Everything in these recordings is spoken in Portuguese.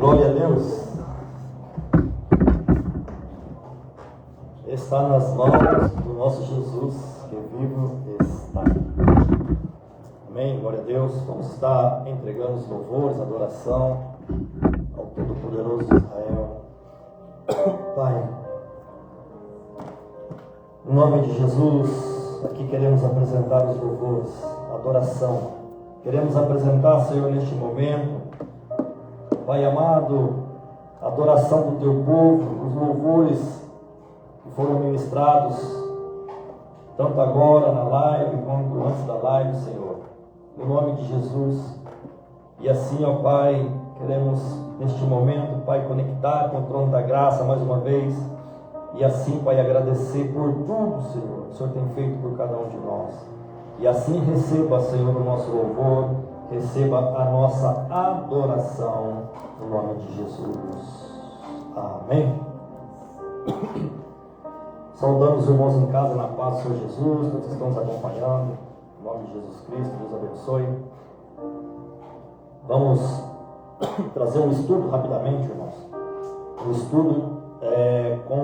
Glória a Deus. Está nas mãos do nosso Jesus, que vivo está. Amém, glória a Deus. Vamos estar entregando os louvores, adoração ao Todo-Poderoso de Israel. Pai, em nome de Jesus, aqui queremos apresentar os louvores, a adoração. Queremos apresentar, Senhor, neste momento, Pai amado, a adoração do Teu povo, os louvores que foram ministrados, tanto agora na live, quanto antes da live, Senhor. Em nome de Jesus. E assim, ó Pai, queremos neste momento, Pai, conectar com o trono da graça mais uma vez. E assim, Pai, agradecer por tudo, Senhor, que o Senhor tem feito por cada um de nós. E assim receba, Senhor, o nosso louvor, receba a nossa adoração, no nome de Jesus. Amém. Saudamos os irmãos em casa na paz do Senhor Jesus, todos que estão nos acompanhando. Em nome de Jesus Cristo, Deus abençoe. Vamos trazer um estudo rapidamente, irmãos. Um estudo com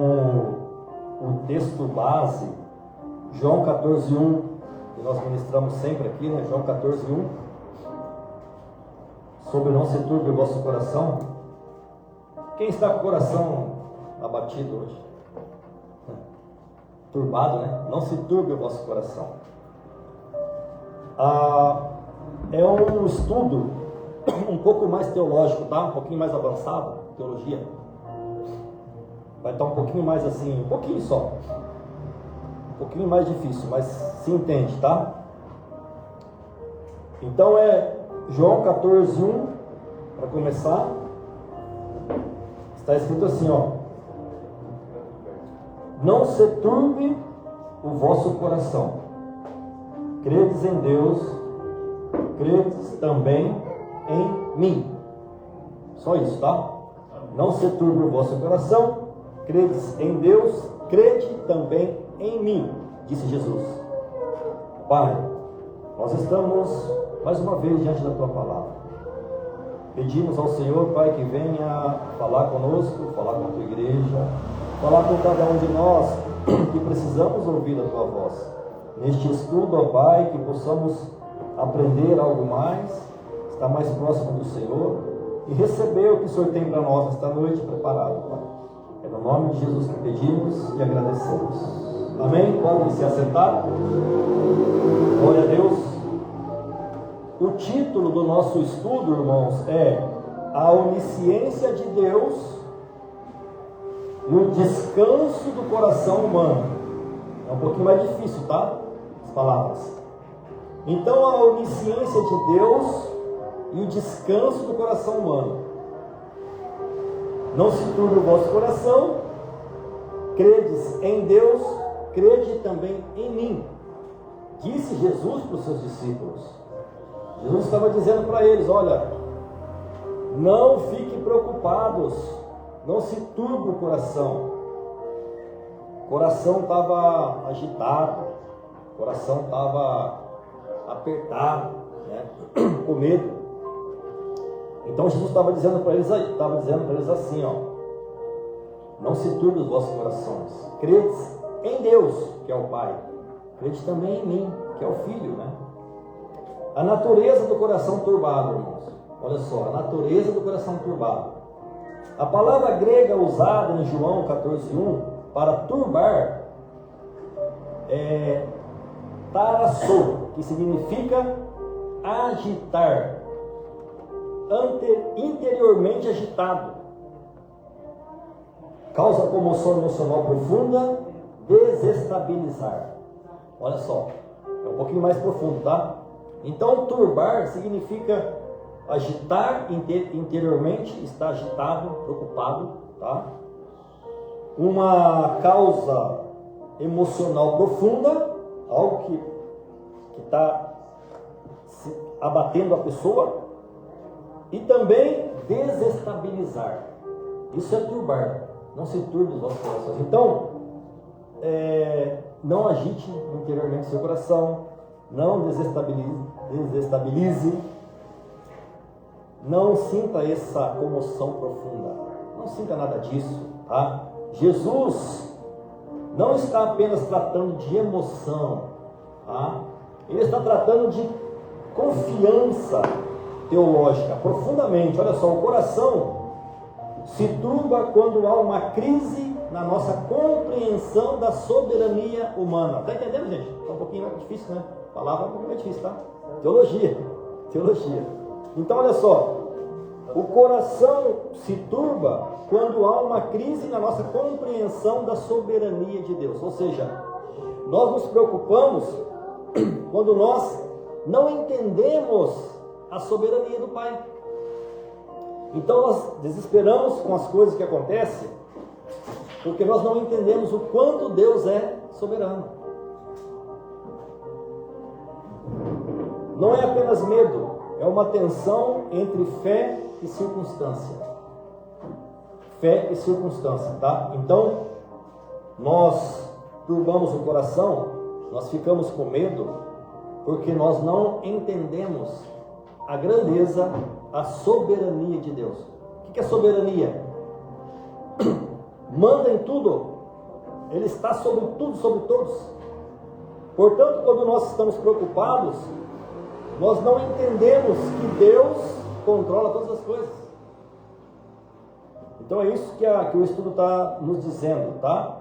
o texto base, João 14:1, que nós ministramos sempre aqui, né? João 14:1, sobre não se turbe o vosso coração. Quem está com o coração abatido hoje? Turbado, né? Não se turbe o vosso coração. É um estudo um pouco mais teológico, tá? Um pouquinho mais avançado, teologia. Vai estar um pouquinho mais assim, um pouquinho só. Um pouquinho mais difícil, mas se entende, tá? Então é João 14:1, para começar. Está escrito assim, ó: não se turbe o vosso coração. Credes em Deus, credes também em mim. Só isso, tá? Não se turbe o vosso coração. Credes em Deus, crede também em mim, disse Jesus. Pai, nós estamos mais uma vez diante da Tua palavra. Pedimos ao Senhor, Pai, que venha falar conosco, falar com a Tua igreja, falar com cada um de nós que precisamos ouvir a Tua voz. Neste estudo, ó Pai, que possamos aprender algo mais, estar mais próximo do Senhor e receber o que o Senhor tem para nós esta noite preparado, Pai. É no nome de Jesus que pedimos e agradecemos. Amém? Podem se assentar. Glória a Deus. O título do nosso estudo, irmãos, é A Onisciência de Deus e o Descanso do Coração Humano. É um pouquinho mais difícil, tá? As palavras. Então, a onisciência de Deus e o descanso do coração humano. Não se turbe o vosso coração. Credes em Deus, crede também em mim, disse Jesus para os seus discípulos. Jesus estava dizendo para eles: olha, não fiquem preocupados, não se turbe o coração. O coração estava agitado, o coração estava apertado, né? Com medo. Então Jesus estava dizendo para eles, assim, ó: não se turbe os vossos corações. Credes em Deus, que é o Pai, crede também em mim, que é o Filho, né? A natureza do coração turbado, irmãos. Olha só, a natureza do coração turbado. A palavra grega usada em João 14:1 para turbar é tarassou, que significa agitar, interiormente agitado, causa comoção emocional profunda, desestabilizar. Olha só, é um pouquinho mais profundo, tá? Então, turbar significa agitar interiormente, está agitado, preocupado, tá? Uma causa emocional profunda, algo que está abatendo a pessoa, e também desestabilizar. Isso é turbar. Não se turbe os vossos corações. Então, não agite interiormente seu coração, não desestabilize, não sinta essa comoção profunda, não sinta nada disso, tá? Jesus não está apenas tratando de emoção, tá? Ele está tratando de confiança teológica, profundamente. Olha só, o coração se turba quando há uma crise na nossa compreensão da soberania humana. Está entendendo, gente? Está um pouquinho mais difícil, né? A palavra é um pouquinho mais difícil, tá? Teologia. Então, olha só. O coração se turba quando há uma crise na nossa compreensão da soberania de Deus. Ou seja, nós nos preocupamos quando nós não entendemos a soberania do Pai. Então nós desesperamos com as coisas que acontecem, porque nós não entendemos o quanto Deus é soberano. Não é apenas medo, é uma tensão entre fé e circunstância. Fé e circunstância, tá? Então, nós turbamos o coração, nós ficamos com medo, porque nós não entendemos a grandeza, a soberania de Deus. O que é soberania? Manda em tudo, Ele está sobre tudo, sobre todos. Portanto, quando nós estamos preocupados, nós não entendemos que Deus controla todas as coisas. Então é isso que o estudo está nos dizendo, tá?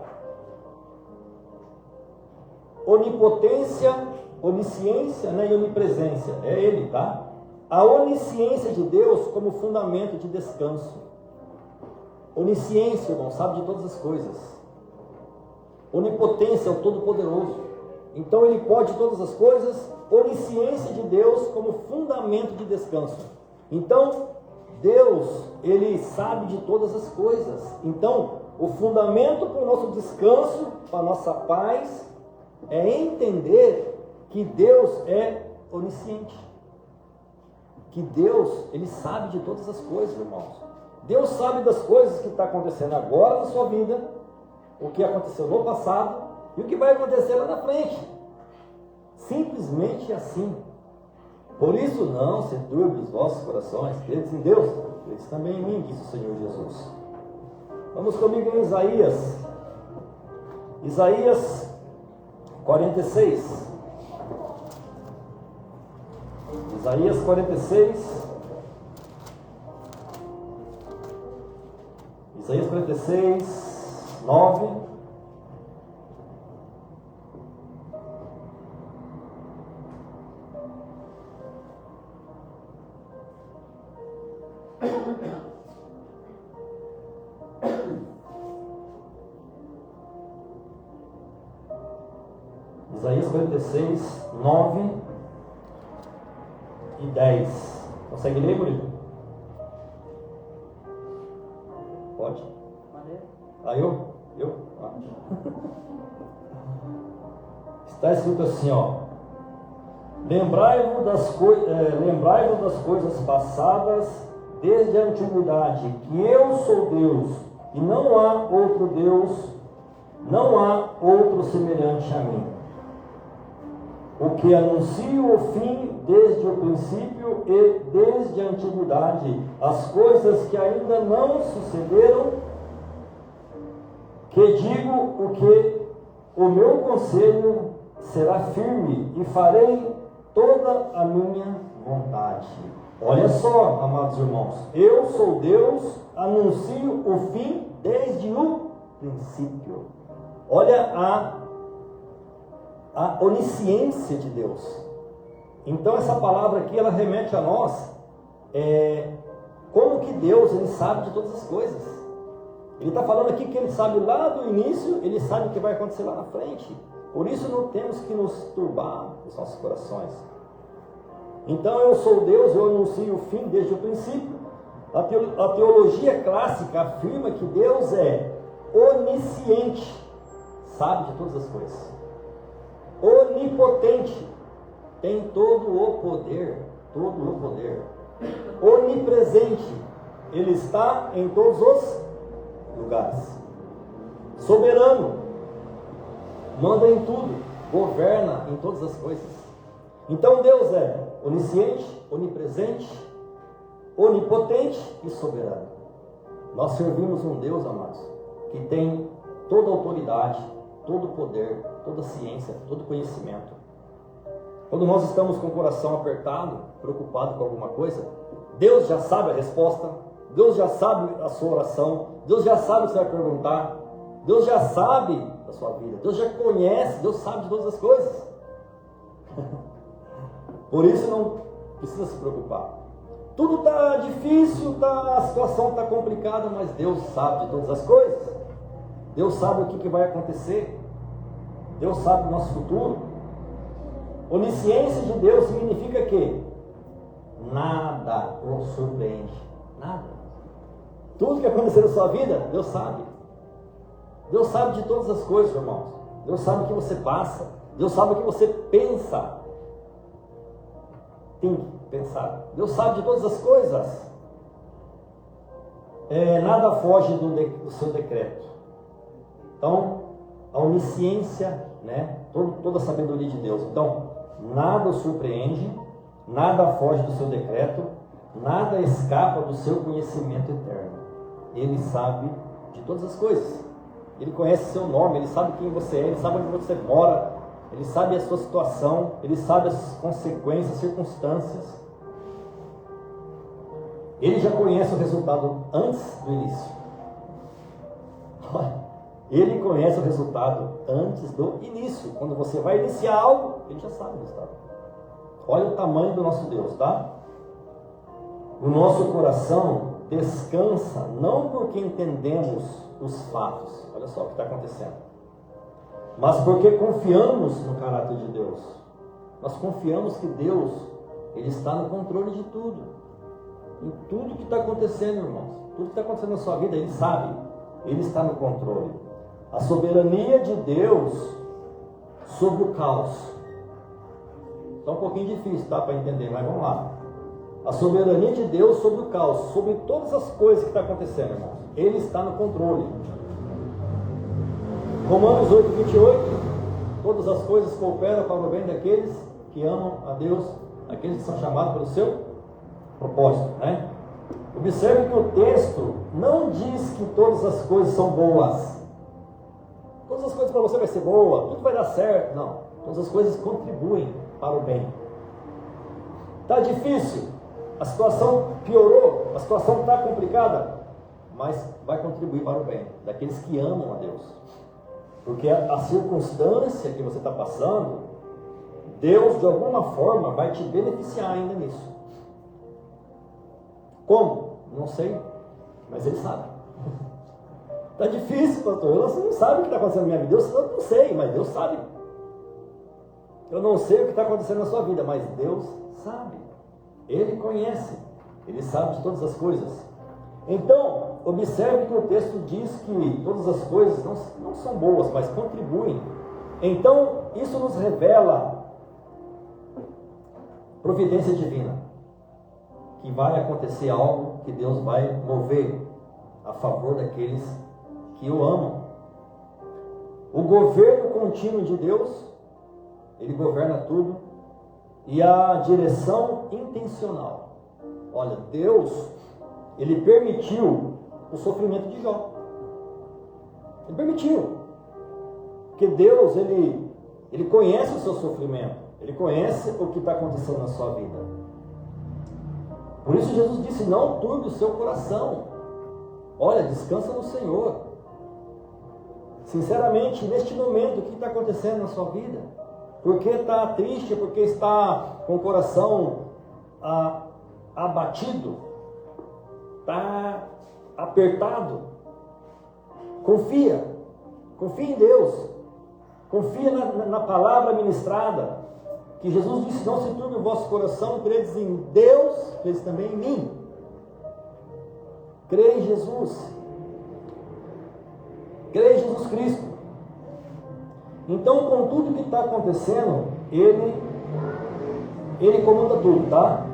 Onipotência, onisciência, né, e onipresença, é Ele, tá? A onisciência de Deus como fundamento de descanso. Onisciência, irmão, sabe de todas as coisas. Onipotência é o Todo-Poderoso. Então Ele pode todas as coisas. Onisciência de Deus como fundamento de descanso. Então, Deus, Ele sabe de todas as coisas. Então, o fundamento para o nosso descanso, para a nossa paz, é entender que Deus é onisciente. Que Deus, Ele sabe de todas as coisas, irmãos. Deus sabe das coisas que está acontecendo agora na sua vida, o que aconteceu no passado e o que vai acontecer lá na frente. Simplesmente assim. Por isso não se turbe os vossos corações, credes em Deus, credes também em mim, disse o Senhor Jesus. Vamos comigo em Isaías. Isaías 46. Isaías 46. Isaías 46, 9. Isaías 46, 9 e 10. Consegue ler, Murilo? Pode? Eu? Está escrito assim, ó. Lembrai-vos das coisas passadas desde a antiguidade, que eu sou Deus, e não há outro Deus, não há outro semelhante a mim. O que anuncio o fim desde o princípio e desde a antiguidade, as coisas que ainda não sucederam, que digo o que o meu conselho será firme e farei toda a minha vontade. Olha só, amados irmãos, eu sou Deus, anuncio o fim desde o princípio. Olha a onisciência de Deus. Então essa palavra aqui, ela remete a nós como que Deus, Ele sabe de todas as coisas. Ele está falando aqui que Ele sabe lá do início, Ele sabe o que vai acontecer lá na frente. Por isso não temos que nos turbar os nossos corações. Então eu sou Deus, eu anuncio o fim desde o princípio. A teologia clássica afirma que Deus é onisciente, sabe de todas as coisas. Onipotente, tem todo o poder, Onipresente, Ele está em todos os lugares. Soberano, manda em tudo, governa em todas as coisas. Então Deus é onisciente, onipresente, onipotente e soberano. Nós servimos um Deus, amados, que tem toda a autoridade, todo o poder, toda a ciência, todo o conhecimento. Quando nós estamos com o coração apertado, preocupado com alguma coisa, Deus já sabe a resposta, Deus já sabe a sua oração, Deus já sabe o que você vai perguntar, Deus já sabe da sua vida, Deus já conhece, Deus sabe de todas as coisas. Por isso não precisa se preocupar. Tudo está difícil, a situação está complicada, mas Deus sabe de todas as coisas. Deus sabe o que vai acontecer. Deus sabe o nosso futuro. Onisciência de Deus significa que nada o surpreende. Nada. Tudo que acontecer na sua vida, Deus sabe. Deus sabe de todas as coisas, irmãos. Deus sabe o que você passa. Deus sabe o que você pensa. Tem que pensar. Deus sabe de todas as coisas. Nada foge do seu decreto. Então, a onisciência, né? Toda a sabedoria de Deus. Então, nada o surpreende, nada foge do seu decreto, nada escapa do seu conhecimento eterno. Ele sabe de todas as coisas. Ele conhece seu nome, ele sabe quem você é, ele sabe onde você mora, ele sabe a sua situação, ele sabe as consequências, as circunstâncias. Ele já conhece o resultado antes do início. Ele conhece o resultado antes do início. Quando você vai iniciar algo, ele já sabe o resultado. Olha o tamanho do nosso Deus, tá? O nosso coração descansa não porque entendemos os fatos, olha só o que está acontecendo, mas porque confiamos no caráter de Deus. Nós confiamos que Deus, Ele está no controle de tudo, em tudo que está acontecendo, irmãos. Tudo que está acontecendo na sua vida, Ele sabe, Ele está no controle. A soberania de Deus sobre o caos. Está um pouquinho difícil, tá, para entender, mas vamos lá. A soberania de Deus sobre o caos, sobre todas as coisas que estão acontecendo, irmãos. Ele está no controle. Romanos 8, 28. Todas as coisas cooperam para o bem daqueles que amam a Deus, aqueles que são chamados pelo seu propósito, né? Observe que o texto não diz que todas as coisas são boas. Todas as coisas para você vai ser boa, tudo vai dar certo. Não. Todas as coisas contribuem para o bem. Está difícil, a situação piorou, a situação está complicada, mas vai contribuir para o bem daqueles que amam a Deus. Porque a circunstância que você está passando, Deus de alguma forma vai te beneficiar ainda nisso. Como? Não sei, mas Ele sabe. Está difícil, pastor, você não sabe o que está acontecendo na minha vida. Eu não sei, mas Deus sabe. Eu não sei o que está acontecendo na sua vida, mas Deus sabe. Ele conhece, Ele sabe de todas as coisas. Então, observe que o texto diz que todas as coisas não são boas, mas contribuem. Então, isso nos revela providência divina, que vai acontecer algo, que Deus vai mover a favor daqueles que o amam. O governo contínuo de Deus, Ele governa tudo, e a direção intencional. Olha, Deus, Ele permitiu o sofrimento de Jó. Ele permitiu. Porque Deus, Ele conhece o seu sofrimento. Ele conhece o que está acontecendo na sua vida. Por isso Jesus disse, não turbe o seu coração. Olha, descansa no Senhor. Sinceramente, neste momento, o que está acontecendo na sua vida? Porque está triste, porque está com o coração abatido, está apertado. Confia em Deus, confia na palavra ministrada, que Jesus disse, não se turbe o vosso coração, credes em Deus, credes também em mim. Crê em Jesus, crê em Jesus Cristo. Então, com tudo que está acontecendo, Ele comanda tudo, tá?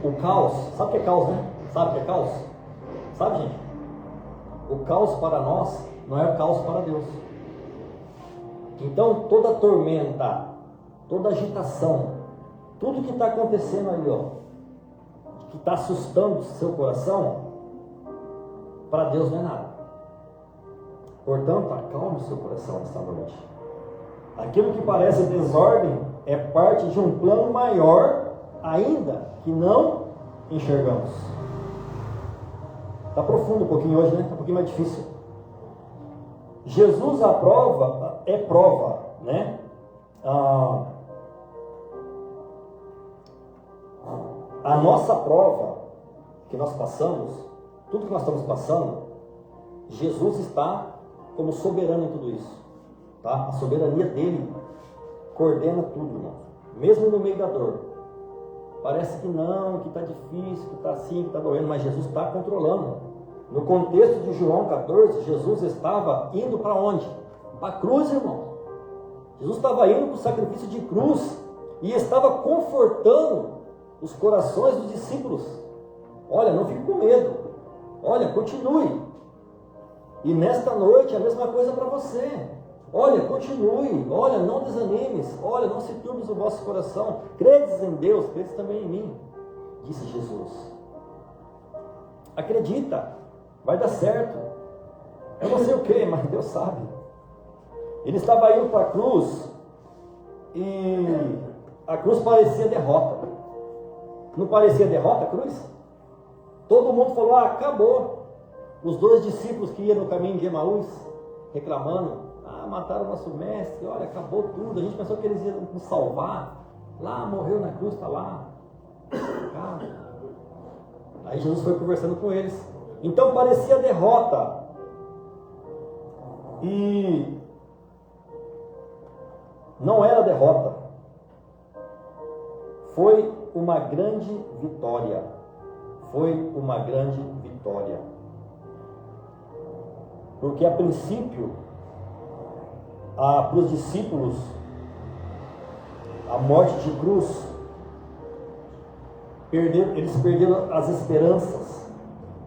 O caos, sabe o que é caos, né? Sabe o que é caos? Sabe, gente? O caos para nós não é o caos para Deus. Então, toda tormenta, toda agitação, tudo que está acontecendo aí, ó, que está assustando o seu coração, para Deus não é nada. Portanto, acalme o seu coração esta noite. Aquilo que parece desordem é parte de um plano maior ainda que não enxergamos. Está profundo um pouquinho hoje, né? Está um pouquinho mais difícil. Jesus é prova, né? A nossa prova que nós passamos, tudo que nós estamos passando, Jesus está como soberano em tudo isso, tá? A soberania dele coordena tudo, irmão. Mesmo no meio da dor, parece que não, que está difícil, que está assim, que está doendo, mas Jesus está controlando. No contexto de João 14, Jesus estava indo para onde? Para a cruz, irmão. Jesus estava indo para o sacrifício de cruz e estava confortando os corações dos discípulos. Olha, não fique com medo. Olha, continue. E nesta noite a mesma coisa para você. Olha, continue. Olha, não desanimes. Olha, não se turbes o vosso coração. Credes em Deus, credes também em mim, disse Jesus. Acredita, vai dar certo. Eu não sei o que, mas Deus sabe. Ele estava indo para a cruz e a cruz parecia derrota. Não parecia derrota a cruz? Todo mundo falou, acabou. Os 2 discípulos que iam no caminho de Emaús, reclamando, mataram o nosso mestre, olha, acabou tudo. A gente pensou que eles iam nos salvar. Lá, morreu na cruz, está lá. Aí Jesus foi conversando com eles. Então parecia derrota. E não era derrota. Foi uma grande vitória. Foi uma grande vitória. Porque a princípio, para os discípulos, a morte de cruz, eles perderam as esperanças,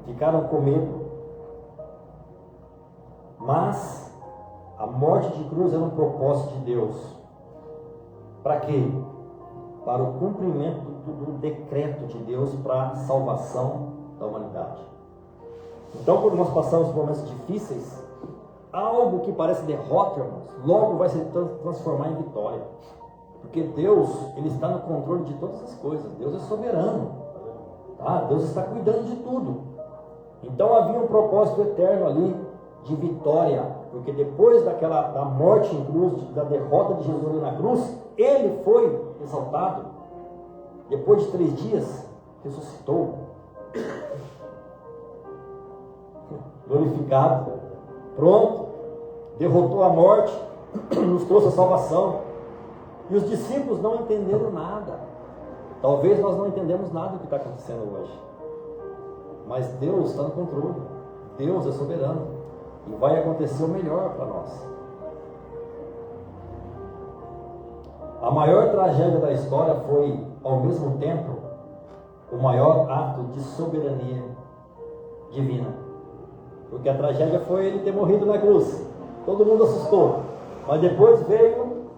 ficaram com medo. Mas a morte de cruz era um propósito de Deus. Para quê? Para o cumprimento do decreto de Deus para a salvação da humanidade. Então, quando nós passamos por momentos difíceis, algo que parece derrota, irmãos, logo vai se transformar em vitória. Porque Deus, Ele está no controle de todas as coisas. Deus é soberano. Tá? Deus está cuidando de tudo. Então havia um propósito eterno ali de vitória. Porque depois da morte em cruz, da derrota de Jesus ali na cruz, Ele foi exaltado. Depois de 3 dias, ressuscitou. Glorificado. Pronto. Derrotou a morte. Nos trouxe a salvação. E os discípulos não entenderam nada. Talvez nós não entendemos nada do que está acontecendo hoje. Mas Deus está no controle. Deus é soberano. E vai acontecer o melhor para nós. A maior tragédia da história foi, ao mesmo tempo, o maior ato de soberania divina. Porque a tragédia foi ele ter morrido na cruz. Todo mundo assustou. Mas depois veio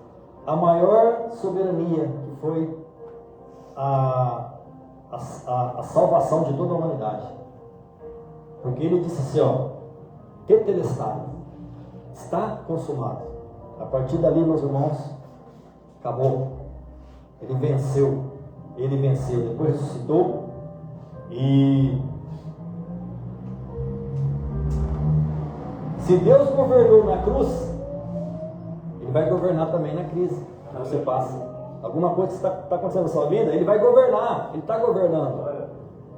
a maior soberania, que foi a salvação de toda a humanidade. Porque ele disse assim, tetelestai, está consumado. A partir dali, meus irmãos, acabou. Ele venceu. Depois ressuscitou. E se Deus governou na cruz, Ele vai governar também na crise que você passa. Alguma coisa que está acontecendo na sua vida, Ele vai governar. Ele está governando.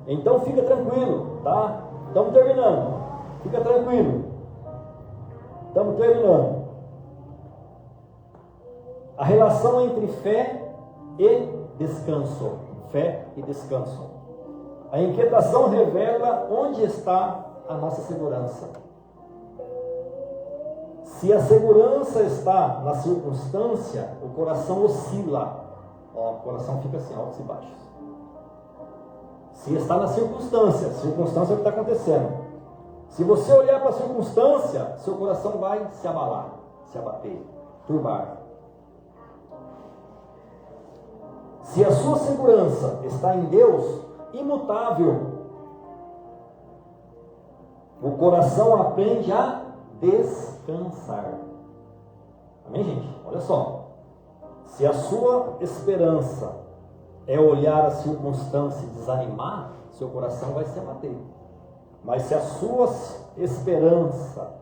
Então fica tranquilo, tá? Estamos terminando. Fica tranquilo. Estamos terminando. A relação entre fé e descanso. Fé e descanso. A inquietação revela onde está a nossa segurança. Se a segurança está na circunstância, o coração oscila. O coração fica assim, altos e baixos. Se está na circunstância, circunstância é o que está acontecendo. Se você olhar para a circunstância, seu coração vai se abalar, se abater, turbar. Se a sua segurança está em Deus, imutável, o coração aprende a descansar. descansar. Amém, gente? Olha só. Se a sua esperança é olhar a circunstância e desanimar, seu coração vai se abater. Mas se a sua esperança,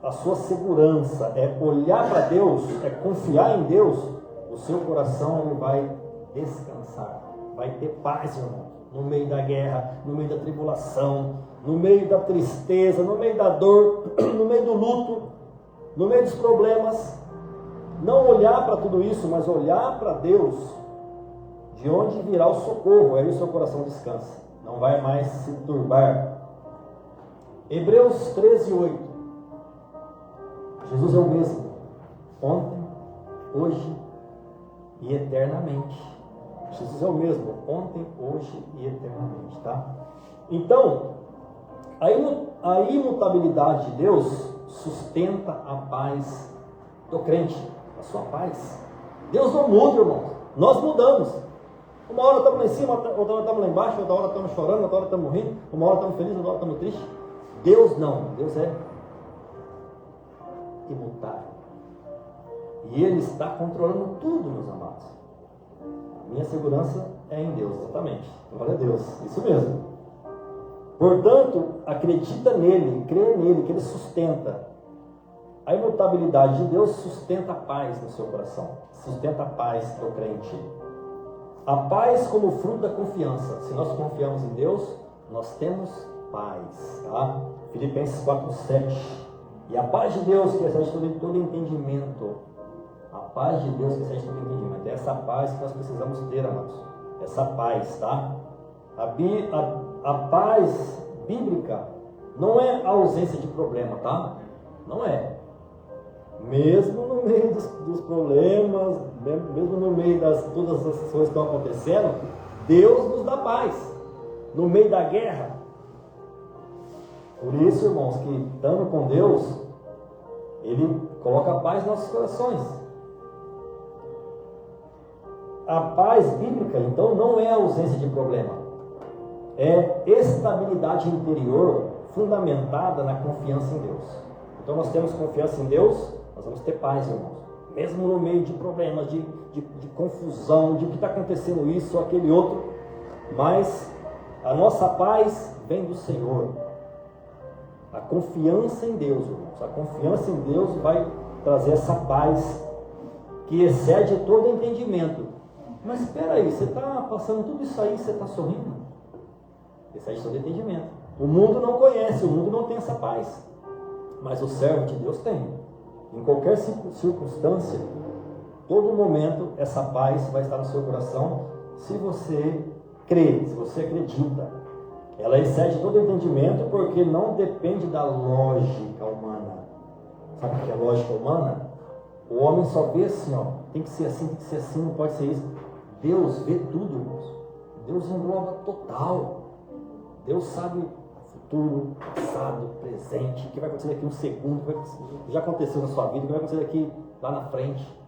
a sua segurança é olhar para Deus, é confiar em Deus, o seu coração ele vai descansar, vai ter paz, irmão, no meio da guerra, no meio da tribulação, no meio da tristeza, no meio da dor, no meio do luto, no meio dos problemas. Não olhar para tudo isso, mas olhar para Deus, de onde virá o socorro, aí o seu coração descansa, não vai mais se turbar. Hebreus 13:8. Jesus é o mesmo, ontem, hoje e eternamente. Jesus é o mesmo, ontem, hoje e eternamente, tá? Então, a imutabilidade de Deus sustenta a paz do crente, a sua paz. Deus não muda, irmão. Nós mudamos. Uma hora estamos lá em cima, outra hora estamos lá embaixo, outra hora estamos chorando, outra hora estamos rindo, uma hora estamos felizes, outra hora estamos tristes. Deus não. Deus é imutável. E Ele está controlando tudo, meus amados. A minha segurança é em Deus, exatamente. Glória a Deus, isso mesmo. Portanto, acredita nele, crê nele, que Ele sustenta. A imutabilidade de Deus sustenta a paz no seu coração, sustenta a paz do crente. A paz como fruto da confiança. Se nós confiamos em Deus, nós temos paz. Tá? Filipenses 4:7. E a paz de Deus, que excede todo entendimento. A paz de Deus que excede todo entendimento. É essa paz que nós precisamos ter, amados. Essa paz, tá? A paz bíblica não é a ausência de problema, tá? Não é. Mesmo no meio dos problemas, mesmo no meio das todas as coisas que estão acontecendo, Deus nos dá paz. No meio da guerra. Por isso, irmãos, que estando com Deus, Ele coloca paz nos nossos corações. A paz bíblica, então, não é a ausência de problema. É estabilidade interior fundamentada na confiança em Deus. Então, nós temos confiança em Deus, nós vamos ter paz, irmãos. Mesmo no meio de problemas, de confusão, de que está acontecendo isso ou aquele outro. Mas a nossa paz vem do Senhor. A confiança em Deus, irmãos. A confiança em Deus vai trazer essa paz que excede todo entendimento. Mas espera aí, você está passando tudo isso aí, você está sorrindo? Excede todo entendimento. O mundo não conhece, o mundo não tem essa paz. Mas o servo de Deus tem. Em qualquer circunstância, todo momento, essa paz vai estar no seu coração, se você crê, se você acredita. Ela excede todo entendimento, porque não depende da lógica humana. Sabe o que é lógica humana? O homem só vê assim, ó, tem que ser assim, não pode ser isso. Deus vê tudo, irmãos. Deus engloba total. Deus sabe futuro, passado, presente, o que vai acontecer daqui um segundo, o que já aconteceu na sua vida, o que vai acontecer daqui lá na frente.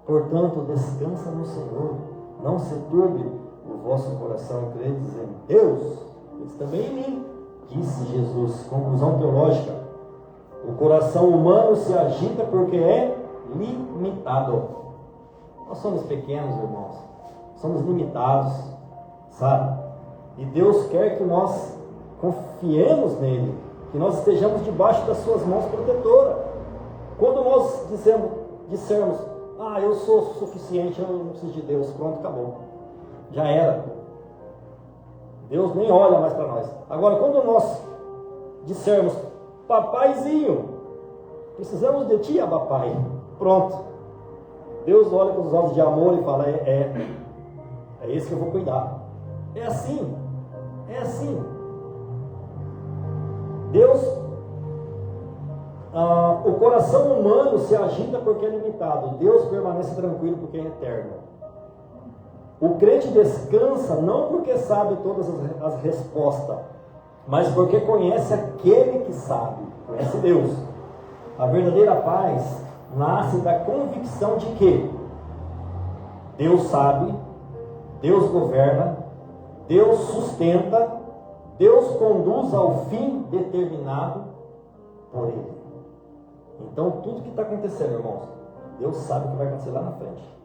Portanto, descansa no Senhor, não se turbe o vosso coração e credes em Deus, mas também em mim, disse Jesus. Conclusão teológica: o coração humano se agita porque é limitado. Nós somos pequenos, irmãos, somos limitados, sabe? E Deus quer que nós confiemos nele, que nós estejamos debaixo das suas mãos protetoras. Quando nós dissermos, eu sou suficiente, eu não preciso de Deus, pronto, acabou, já era. Deus nem olha mais para nós. Agora, quando nós dissermos, papaizinho, precisamos de ti, papai, pronto, Deus olha com os olhos de amor e fala, é esse que eu vou cuidar. É assim. Deus, o coração humano se agita porque é limitado. Deus permanece tranquilo porque é eterno. O crente descansa não porque sabe todas as respostas, mas porque conhece aquele que sabe, conhece Deus. A verdadeira paz nasce da convicção de que Deus sabe, Deus governa, Deus sustenta, Deus conduz ao fim determinado por Ele. Então, tudo que está acontecendo, irmãos, Deus sabe o que vai acontecer lá na frente.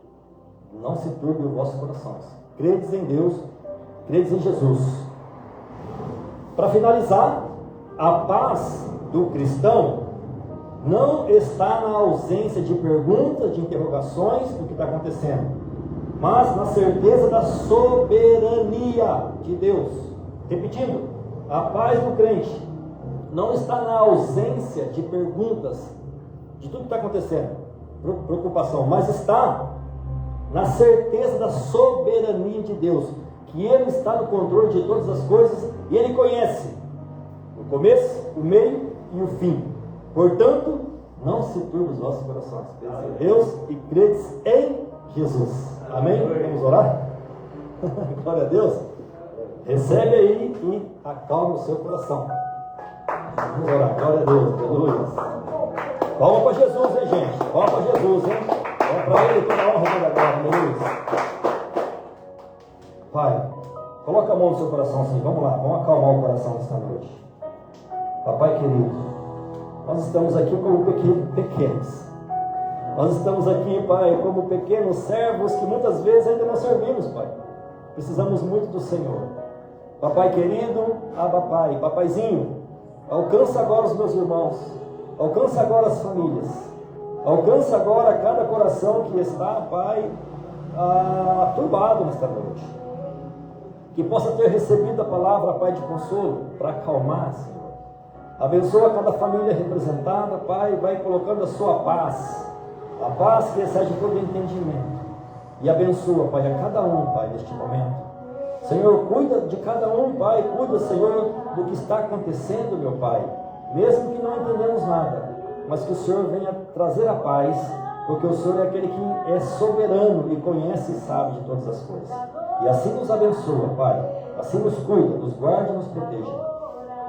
Não se turbe os vossos corações. Credes em Deus, credes em Jesus. Para finalizar, a paz do cristão não está na ausência de perguntas, de interrogações do que está acontecendo, mas na certeza da soberania de Deus. Repetindo, a paz do crente não está na ausência de perguntas, de tudo que está acontecendo, preocupação, mas está na certeza da soberania de Deus, que Ele está no controle de todas as coisas e Ele conhece o começo, o meio e o fim. Portanto, não se turbe os vossos corações. Credes em Deus e credes em Jesus. Amém? Vamos orar? Glória a Deus. Recebe aí e acalma o seu coração. Vamos orar. Glória a Deus. Aleluia. Palma para Jesus, hein, gente? Palma para Jesus, hein? Palma para Ele, toda a honra, toda a glória. Aleluia. Pai, coloca a mão no seu coração assim. Vamos lá, vamos acalmar o coração nesta noite. Papai querido, nós estamos aqui como pequenos. Nós estamos aqui, Pai, como pequenos servos que muitas vezes ainda não servimos, Pai. Precisamos muito do Senhor. Papai querido, Abba Pai, papaizinho, alcança agora os meus irmãos, alcança agora as famílias, alcança agora cada coração que está, Pai, turbado nesta noite. Que possa ter recebido a palavra, Pai, de consolo, para acalmar, Senhor. Abençoa cada família representada, Pai, vai colocando a sua paz, a paz que excede todo entendimento. E abençoa, Pai, a cada um, Pai, neste momento. Senhor, cuida de cada um, Pai, cuida, Senhor, do que está acontecendo, meu Pai, mesmo que não entendemos nada, mas que o Senhor venha trazer a paz, porque o Senhor é aquele que é soberano e conhece e sabe de todas as coisas. E assim nos abençoa, Pai, assim nos cuida, nos guarda e nos proteja.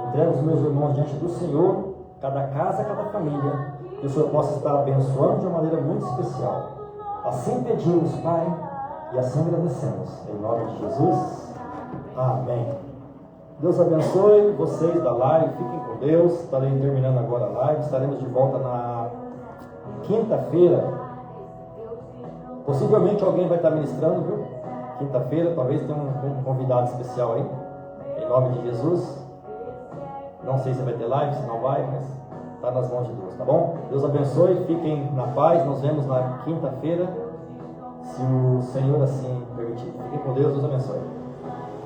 Entrego os meus irmãos diante do Senhor, cada casa, cada família, que o Senhor possa estar abençoando de uma maneira muito especial. Assim pedimos, Pai, e assim agradecemos. Em nome de Jesus. Amém. Deus abençoe vocês da live. Fiquem com Deus. Estarei terminando agora a live. Estaremos de volta na quinta-feira. Possivelmente alguém vai estar ministrando, viu? Quinta-feira, talvez tenha um convidado especial aí. Em nome de Jesus. Não sei se vai ter live, se não vai, mas está nas mãos de Deus, tá bom? Deus abençoe, fiquem na paz. Nos vemos na quinta-feira, se o Senhor assim permitir. Fiquem com Deus, Deus abençoe.